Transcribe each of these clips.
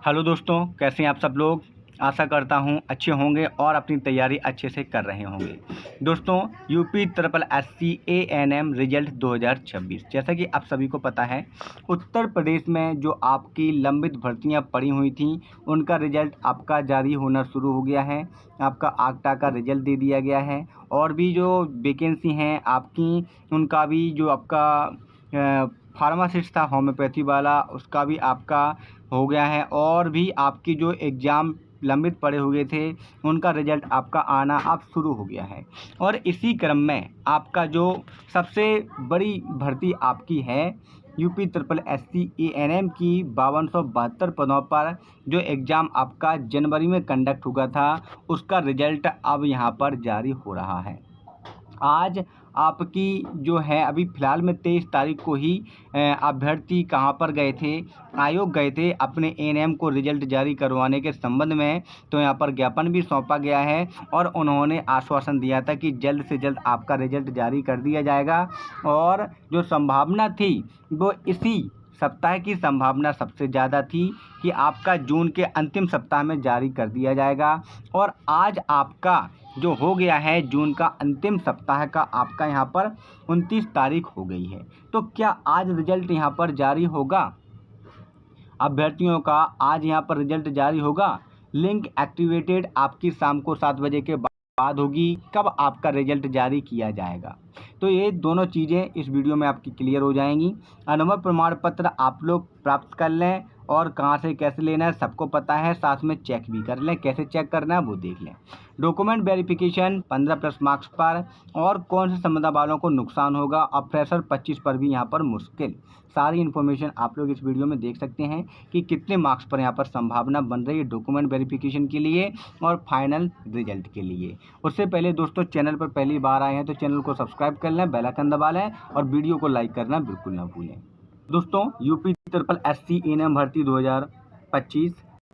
Hello दोस्तों, कैसे हैं आप सब लोग। आशा करता हूं अच्छे होंगे और अपनी तैयारी अच्छे से कर रहे होंगे। दोस्तों, UP triple SC ANM result 2026 जैसा कि आप सभी को पता है, उत्तर प्रदेश में जो आपकी लंबित भर्तियां पड़ी हुई थीं उनका रिजल्ट आपका जारी होना शुरू हो गया है। आपका आक्टा का रिजल्ट दे दिया गया है और भी जो वैकेंसी हैं आपकी, उनका भी जो आपका फार्मासिस्ट था होम्योपैथी वाला, उसका भी आपका हो गया है। और भी आपकी जो एग्ज़ाम लंबित पड़े हुए थे उनका रिजल्ट आपका आना अब शुरू हो गया है। और इसी क्रम में आपका जो सबसे बड़ी भर्ती आपकी है यूपी ट्रिपल एससी एएनएम की 5272 पदों पर जो एग्ज़ाम आपका जनवरी में कंडक्ट हुआ था, उसका रिजल्ट अब यहाँ पर जारी हो रहा है। आज आपकी जो है अभी फ़िलहाल में 23 तारीख को ही अभ्यर्थी कहाँ पर गए थे, आयोग गए थे अपने एएनएम को रिजल्ट जारी करवाने के संबंध में। तो यहाँ पर ज्ञापन भी सौंपा गया है और उन्होंने आश्वासन दिया था कि जल्द से जल्द आपका रिजल्ट जारी कर दिया जाएगा। और जो संभावना थी वो इसी सप्ताह की संभावना सबसे ज़्यादा थी कि आपका जून के अंतिम सप्ताह में जारी कर दिया जाएगा। और आज आपका जो हो गया है जून का अंतिम सप्ताह का, आपका यहाँ पर 29 तारीख हो गई है। तो क्या आज रिजल्ट यहाँ पर जारी होगा? अभ्यर्थियों का आज यहाँ पर रिजल्ट जारी होगा। लिंक एक्टिवेटेड आपकी शाम को 7 बजे के बाद होगी। कब आपका रिजल्ट जारी किया जाएगा, तो ये दोनों चीज़ें इस वीडियो में आपकी क्लियर हो जाएंगी। अनुभव प्रमाण पत्र आप लोग प्राप्त कर लें और कहाँ से कैसे लेना है सबको पता है, साथ में चेक भी कर लें। कैसे चेक करना है वो देख लें। डॉक्यूमेंट वेरिफिकेशन 15+ मार्क्स पर और कौन से संविदा वालों को नुकसान होगा और फ्रेशर 25 पर भी यहाँ पर मुश्किल, सारी इन्फॉर्मेशन आप लोग इस वीडियो में देख सकते हैं कि कितने मार्क्स पर यहाँ पर संभावना बन रही है डॉक्यूमेंट वेरिफिकेशन के लिए और फाइनल रिजल्ट के लिए। उससे पहले दोस्तों, चैनल पर पहली बार आए हैं तो चैनल को सब्सक्राइब कर लें, बेल आइकन दबा लें और वीडियो को लाइक करना बिल्कुल ना भूलें। दोस्तों, यूपी ट्रिपल एससी एएनएम भर्ती 2025,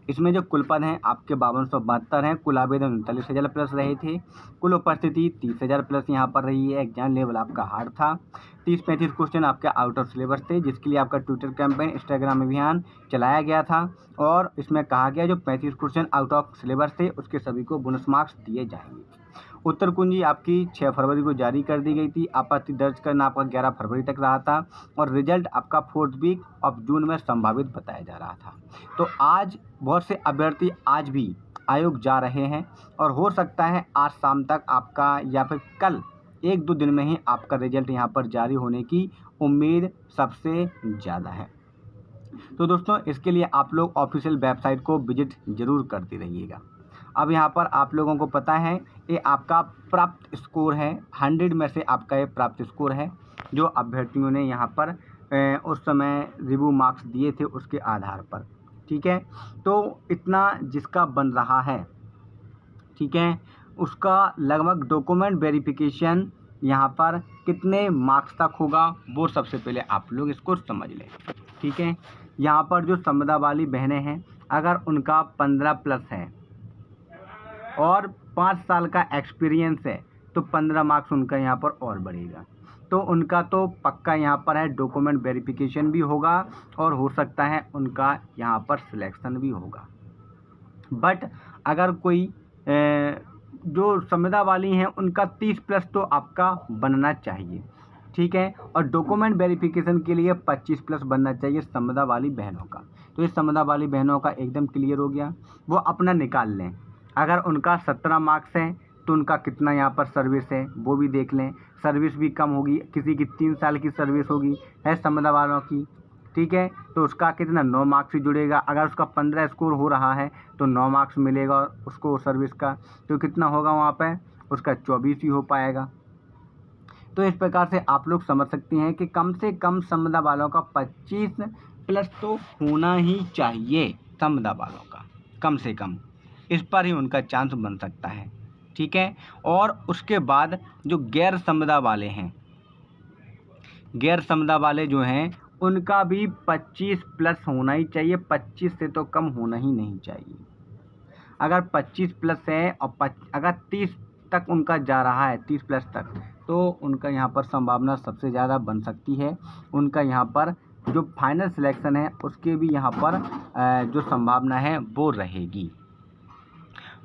इसमें जो कुल पद हैं आपके 5272 हैं। कुल आवेदन 39,000 प्लस रहे थे। कुल उपस्थिति 30,000 प्लस यहाँ पर रही है। एग्जाम लेवल आपका हार्ड था। 30-35 क्वेश्चन आपके आउट ऑफ सिलेबस थे, जिसके लिए आपका ट्विटर कैंपेन, इंस्टाग्राम अभियान चलाया गया था। और इसमें कहा गया जो 35 क्वेश्चन आउट ऑफ सिलेबस थे उसके सभी को बोनस मार्क्स दिए जाएंगे। उत्तर कुंजी आपकी 6 फरवरी को जारी कर दी गई थी। आपत्ति दर्ज करना आपका 11 फरवरी तक रहा था और रिजल्ट आपका 4th वीक ऑफ जून में संभावित बताया जा रहा था। तो आज बहुत से अभ्यर्थी आज भी आयोग जा रहे हैं और हो सकता है आज शाम तक आपका या फिर कल 1-2 दिन में ही आपका रिजल्ट यहाँ पर जारी होने की उम्मीद सबसे ज़्यादा है। तो दोस्तों, इसके लिए आप लोग ऑफिशियल वेबसाइट को विजिट ज़रूर करते रहिएगा। अब यहाँ पर आप लोगों को पता है ये आपका प्राप्त स्कोर है, 100 में से आपका ये प्राप्त स्कोर है जो अभ्यर्थियों ने यहाँ पर उस समय रिव्यू मार्क्स दिए थे उसके आधार पर। ठीक है, तो इतना जिसका बन रहा है, ठीक है, उसका लगभग डॉक्यूमेंट वेरिफिकेशन यहाँ पर कितने मार्क्स तक होगा वो सबसे पहले आप लोग इसको समझ लें। ठीक है, यहाँ पर जो संविदा वाली बहनें हैं, अगर उनका 15+ है और 5 साल का एक्सपीरियंस है तो 15 मार्क्स उनका यहाँ पर और बढ़ेगा। तो उनका तो पक्का यहाँ पर है डॉक्यूमेंट वेरिफिकेशन भी होगा और हो सकता है उनका यहाँ पर सिलेक्शन भी होगा। बट अगर कोई जो संविदा वाली हैं उनका 30+ तो आपका बनना चाहिए। ठीक है, और डॉक्यूमेंट वेरिफिकेशन के लिए 25+ बनना चाहिए संविदा वाली बहनों का। तो इस संविदा वाली बहनों का एकदम क्लियर हो गया, वो अपना निकाल लें। अगर उनका 17 मार्क्स है तो उनका कितना यहाँ पर सर्विस है वो भी देख लें। सर्विस भी कम होगी, किसी की 3 साल की सर्विस होगी है संविदा वालों की। ठीक है, तो उसका कितना 9 मार्क्स ही जुड़ेगा। अगर उसका 15 स्कोर हो रहा है तो 9 मार्क्स मिलेगा उसको सर्विस का, तो कितना होगा वहाँ पर उसका 24 ही हो पाएगा। तो इस प्रकार से आप लोग समझ सकते हैं कि कम से कम संविदा वालों का 25+ तो होना ही चाहिए। संविदा वालों का कम से कम इस पर ही उनका चांस बन सकता है। ठीक है, और उसके बाद जो गैर संविदा वाले हैं, गैर संविदा वाले जो हैं उनका भी 25+ होना ही चाहिए। 25 से तो कम होना ही नहीं चाहिए। अगर 25+ है और अगर 30 तक उनका जा रहा है, 30+ तक, तो उनका यहाँ पर संभावना सबसे ज़्यादा बन सकती है। उनका यहाँ पर जो फाइनल सिलेक्शन है उसके भी यहाँ पर जो संभावना है वो रहेगी।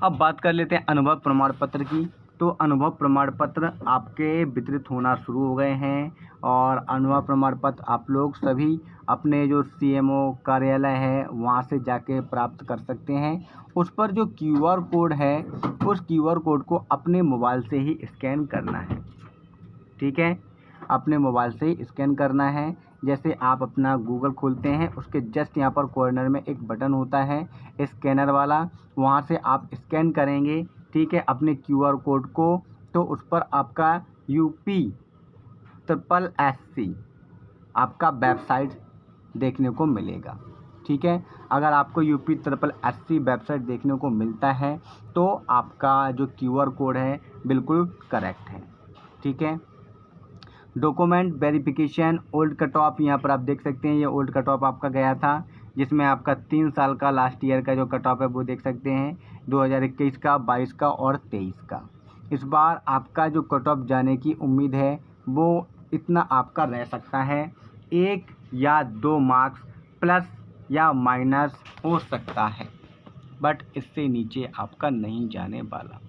अब बात कर लेते हैं अनुभव प्रमाण पत्र की। तो अनुभव प्रमाण पत्र आपके वितरित होना शुरू हो गए हैं और अनुभव प्रमाण पत्र आप लोग सभी अपने जो सीएमओ कार्यालय है वहाँ से जाके प्राप्त कर सकते हैं। उस पर जो क्यूआर कोड है उस क्यूआर कोड को अपने मोबाइल से ही स्कैन करना है। ठीक है, अपने मोबाइल से ही स्कैन करना है। जैसे आप अपना गूगल खोलते हैं उसके जस्ट यहाँ पर कॉर्नर में एक बटन होता है स्कैनर वाला, वहाँ से आप स्कैन करेंगे। ठीक है, अपने क्यूआर कोड को, तो उस पर आपका UP SSSC आपका वेबसाइट देखने को मिलेगा। ठीक है, अगर आपको UP SSSC वेबसाइट देखने को मिलता है तो आपका जो क्यूआर कोड है बिल्कुल करेक्ट है। ठीक है, document verification old cut off, यहाँ पर आप देख सकते हैं ये ओल्ड कट ऑफ आपका गया था जिसमें आपका 3 साल का लास्ट ईयर का जो कट ऑफ है वो देख सकते हैं 2021 का, 22 का और 23 का। इस बार आपका जो कट ऑफ जाने की उम्मीद है वो इतना आपका रह सकता है, 1 या 2 मार्क्स प्लस या माइनस हो सकता है, बट इससे नीचे आपका नहीं जाने वाला।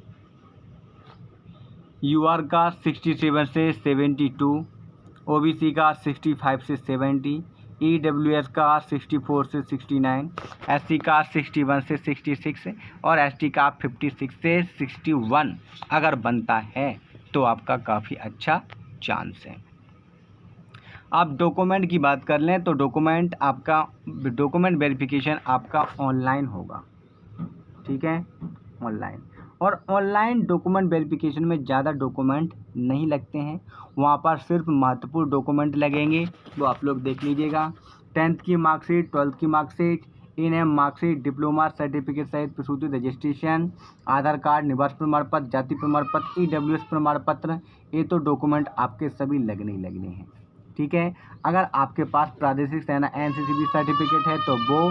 UR का 67 से 72, OBC का 65 से 70, EWS का 64 से 69, SC का 61 से 66 और ST का 56 से 61 अगर बनता है तो आपका काफ़ी अच्छा चांस है। आप डॉक्यूमेंट की बात कर लें तो डॉक्यूमेंट वेरिफिकेशन आपका ऑनलाइन होगा। ठीक है, ऑनलाइन, और ऑनलाइन डॉक्यूमेंट वेरिफिकेशन में ज़्यादा डॉक्यूमेंट नहीं लगते हैं, वहाँ पर सिर्फ महत्वपूर्ण डॉक्यूमेंट लगेंगे, वो आप लोग देख लीजिएगा। 10th की मार्कशीट, 12th की मार्कशीट, इनएम मार्कशीट, डिप्लोमा सर्टिफिकेट सहित प्रसूति रजिस्ट्रेशन, आधार कार्ड, निवास प्रमाण पत्र, जाति प्रमाण पत्र, EWS प्रमाण पत्र, ये तो डॉक्यूमेंट आपके सभी लगने ही लगने हैं। ठीक है, अगर आपके पास प्रादेशिक सेना NCCB सर्टिफिकेट है तो वो,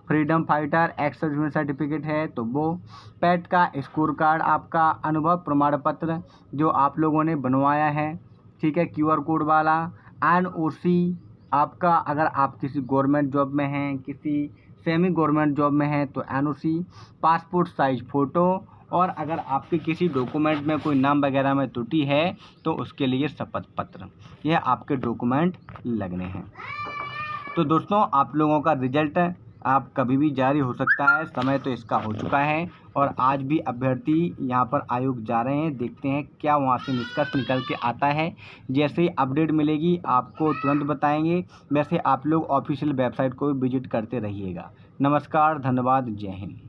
freedom fighter ex serviceman certificate है तो वो, पैट का स्कोर कार्ड, आपका अनुभव प्रमाण पत्र जो आप लोगों ने बनवाया है, ठीक है, क्यूआर कोड वाला, NOC आपका, अगर आप किसी गवर्नमेंट जॉब में हैं, किसी सेमी गवर्नमेंट जॉब में हैं तो NOC, पासपोर्ट साइज फ़ोटो, और अगर आपके किसी डॉक्यूमेंट में कोई नाम वगैरह में त्रुटि है तो उसके लिए शपथ पत्र, यह आपके डॉक्यूमेंट लगने हैं। तो दोस्तों आप लोगों का रिजल्ट आप कभी भी जारी हो सकता है, समय तो इसका हो चुका है और आज भी अभ्यर्थी यहां पर आयोग जा रहे हैं, देखते हैं क्या वहां से निष्कर्ष निकल के आता है। जैसे ही अपडेट मिलेगी आपको तुरंत बताएंगे। वैसे आप लोग ऑफिशियल वेबसाइट को भी विजिट करते रहिएगा। नमस्कार, धन्यवाद, जय हिंद।